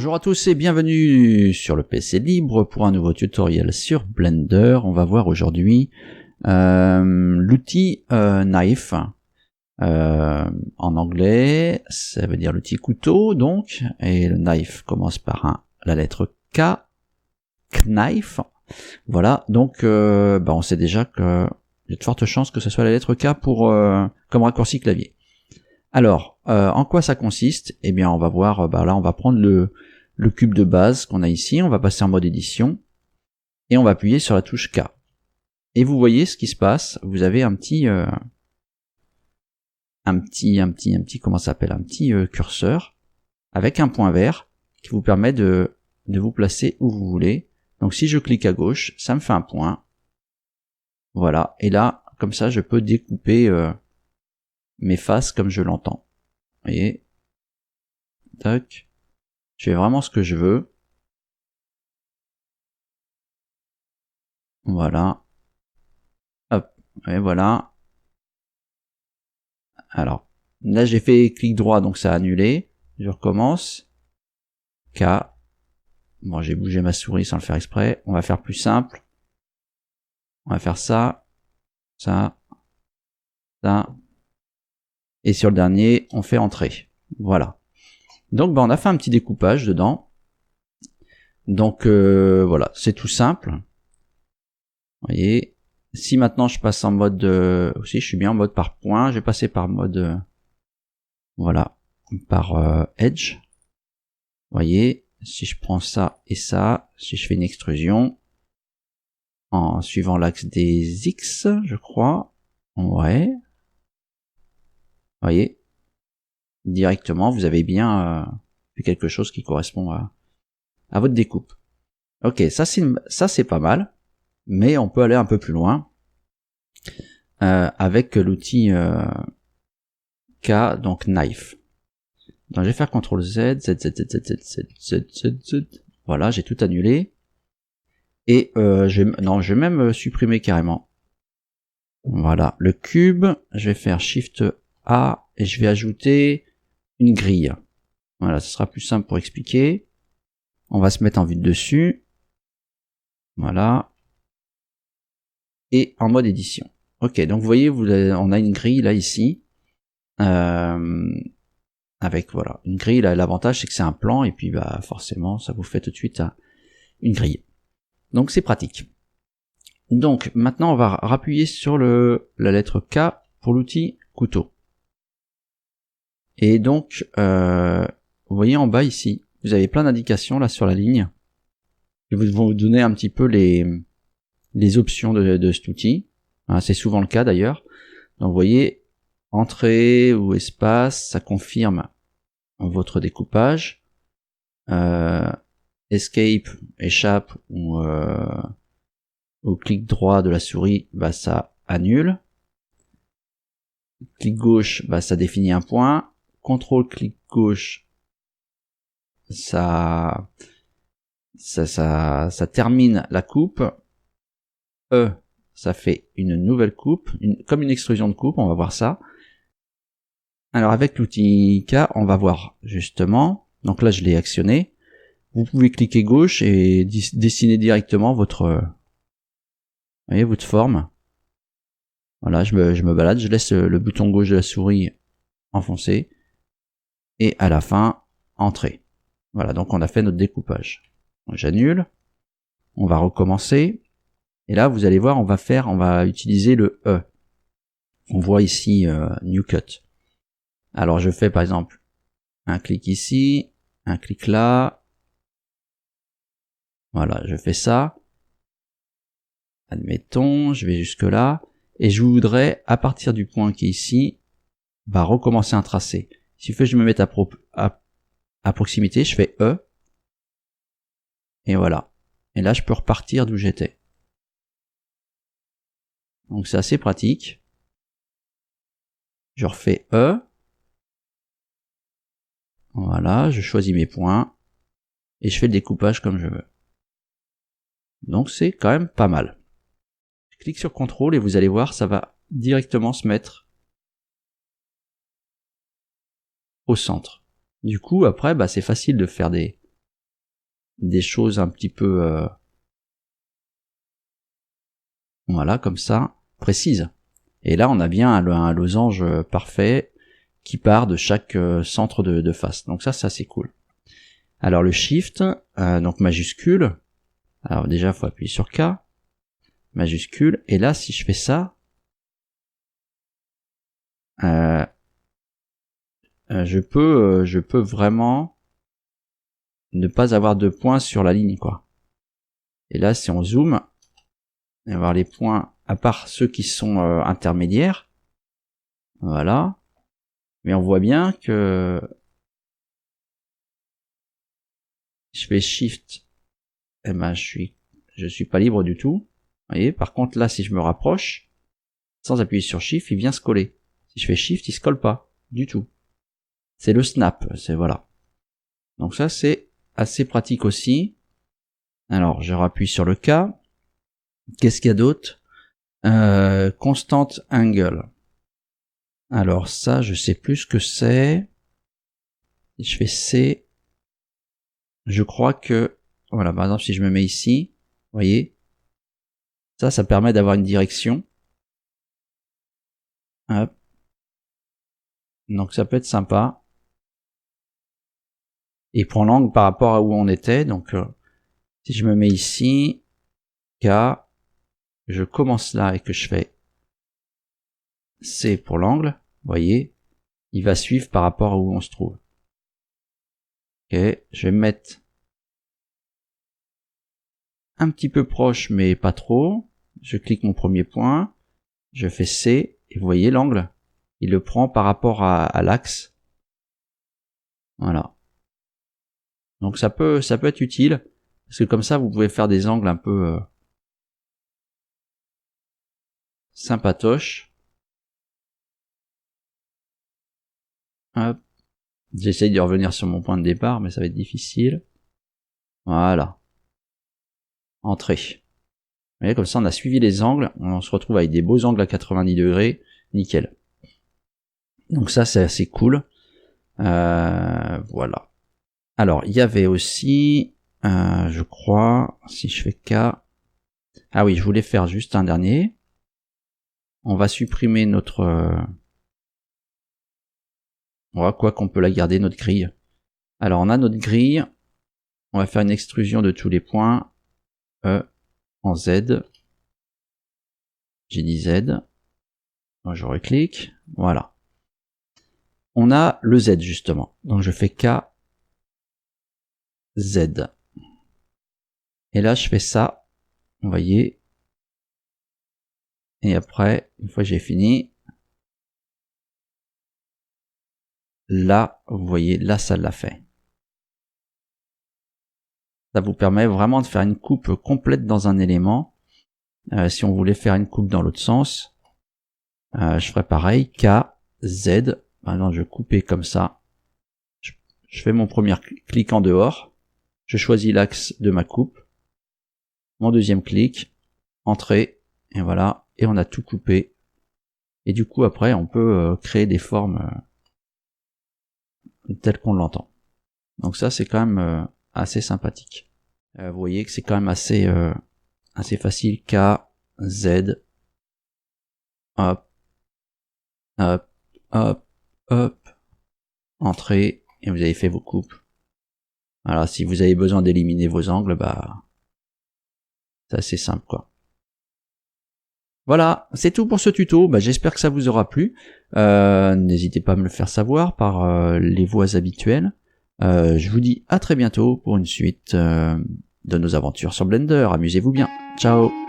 Bonjour à tous et bienvenue sur le PC Libre pour un nouveau tutoriel sur Blender. On va voir aujourd'hui l'outil Knife. En anglais, ça veut dire l'outil couteau donc, et le knife commence par la lettre K, knife. Voilà, donc on sait déjà que il y a de fortes chances que ce soit la lettre K pour comme raccourci clavier. Alors, en quoi ça consiste? Eh bien, on va voir, là on va prendre le cube de base qu'on a ici, on va passer en mode édition, et on va appuyer sur la touche K. Et vous voyez ce qui se passe, vous avez un petit comment ça s'appelle, un petit curseur, avec un point vert, qui vous permet de vous placer où vous voulez. Donc si je clique à gauche, ça me fait un point. Voilà, et là, comme ça, je peux découper mes faces comme je l'entends. Vous voyez, tac, je fais vraiment ce que je veux. Voilà, hop, et voilà. Alors, là j'ai fait clic droit, donc ça a annulé. Je recommence. K. Bon, j'ai bougé ma souris sans le faire exprès. On va faire plus simple. On va faire ça, ça, ça. Et sur le dernier, on fait entrer. Voilà. Donc, on a fait un petit découpage dedans. Donc, voilà, c'est tout simple. Vous voyez. Si maintenant je passe en mode... aussi, je suis bien en mode par point. Je vais passer par mode... voilà. Par Edge. Vous voyez. Si je prends ça et ça, si je fais une extrusion, en suivant l'axe des X, je crois, ouais, vous voyez, directement, vous avez bien fait quelque chose qui correspond à votre découpe. Ok, ça c'est pas mal, mais on peut aller un peu plus loin avec l'outil K, donc Knife. Donc je vais faire CTRL Z, Z. Voilà, j'ai tout annulé. Et je vais même supprimer carrément. Voilà, le cube, je vais faire Shift A et je vais ajouter une grille. Voilà, ce sera plus simple pour expliquer. On va se mettre en vue de dessus. Voilà. Et en mode édition. Ok, donc vous voyez, on a une grille là ici. Avec voilà, une grille, là, l'avantage c'est que c'est un plan et puis forcément ça vous fait tout de suite une grille. Donc c'est pratique. Donc maintenant on va rappuyer sur la lettre K pour l'outil couteau. Et donc vous voyez en bas ici, vous avez plein d'indications là sur la ligne. Ils vont vous donner un petit peu les options de cet outil. Hein, c'est souvent le cas d'ailleurs. Donc vous voyez, entrée ou espace, ça confirme votre découpage. Escape, échappe ou au clic droit de la souris, ça annule. Clic gauche, ça définit un point. CTRL clic gauche, ça termine la coupe. E, ça fait une nouvelle coupe, comme une extrusion de coupe, on va voir ça. Alors avec l'outil K, on va voir justement, donc là je l'ai actionné, vous pouvez cliquer gauche et dessiner directement votre forme. Voilà, je me balade, je laisse le bouton gauche de la souris enfoncé, et à la fin, entrer. Voilà, donc on a fait notre découpage. J'annule, on va recommencer, et là vous allez voir, on va utiliser le E. On voit ici New Cut. Alors je fais par exemple un clic ici, un clic là, voilà, je fais ça, admettons, je vais jusque là, et je voudrais, à partir du point qui est ici, recommencer un tracé. S'il faut que je me mette à proximité, je fais E, et voilà. Et là je peux repartir d'où j'étais. Donc c'est assez pratique. Je refais E, voilà, je choisis mes points, et je fais le découpage comme je veux. Donc c'est quand même pas mal. Je clique sur CTRL et vous allez voir, ça va directement se mettre au centre. Du coup, après, c'est facile de faire des des choses un petit peu voilà, comme ça, précises. Et là, on a bien un losange parfait qui part de chaque centre de face. Donc ça c'est cool. Alors le Shift, donc majuscule. Alors déjà, faut appuyer sur K, majuscule. Et là, si je fais ça, je peux vraiment ne pas avoir de points sur la ligne, quoi. Et là, si on zoome, on va voir les points, à part ceux qui sont intermédiaires. Voilà. Mais on voit bien que je fais Shift, eh ben je suis pas libre du tout. Vous voyez, par contre là, si je me rapproche, sans appuyer sur Shift, il vient se coller. Si je fais Shift, il se colle pas du tout. C'est le snap, c'est voilà. Donc ça, c'est assez pratique aussi. Alors, je rappuie sur le K. Qu'est-ce qu'il y a d'autre? Constant angle. Alors ça, je sais plus ce que c'est. Je fais C. Je crois que, voilà, par exemple, si je me mets ici, vous voyez, ça permet d'avoir une direction. Hop. Donc ça peut être sympa. Et prend l'angle par rapport à où on était. Donc si je me mets ici, K, je commence là et que je fais C pour l'angle, vous voyez, il va suivre par rapport à où on se trouve. Ok, je vais me mettre un petit peu proche mais pas trop. Je clique mon premier point, je fais C et vous voyez l'angle, il le prend par rapport à l'axe. Voilà. Donc ça peut être utile parce que comme ça vous pouvez faire des angles un peu sympatoches. Hop. J'essaye de revenir sur mon point de départ mais ça va être difficile. Voilà. Entrée. Vous voyez, comme ça on a suivi les angles, on se retrouve avec des beaux angles à 90 degrés, nickel. Donc ça c'est assez cool. Voilà. Alors il y avait aussi, je crois, si je fais K, ah oui, je voulais faire juste un dernier. On va supprimer notre, on va quoi qu'on peut la garder notre grille. Alors on a notre grille, on va faire une extrusion de tous les points en Z. J'ai dit Z. Moi je reclique, voilà. On a le Z justement. Donc je fais K, Z. Et là je fais ça, vous voyez. Et après, une fois que j'ai fini, là, vous voyez, là ça l'a fait. Ça vous permet vraiment de faire une coupe complète dans un élément. Si on voulait faire une coupe dans l'autre sens, je ferais pareil, K, Z. Maintenant je vais couper comme ça. Je fais mon premier clic en dehors. Je choisis l'axe de ma coupe. Mon deuxième clic, entrée, et voilà, et on a tout coupé. Et du coup après on peut créer des formes telles qu'on l'entend. Donc ça c'est quand même assez sympathique. Vous voyez que c'est quand même assez facile. K, Z, hop, hop, hop, hop, entrée, et vous avez fait vos coupes. Voilà, si vous avez besoin d'éliminer vos angles, bah c'est assez simple quoi. Voilà, c'est tout pour ce tuto. Bah, j'espère que ça vous aura plu. N'hésitez pas à me le faire savoir par les voies habituelles. Je vous dis à très bientôt pour une suite de nos aventures sur Blender. Amusez-vous bien. Ciao.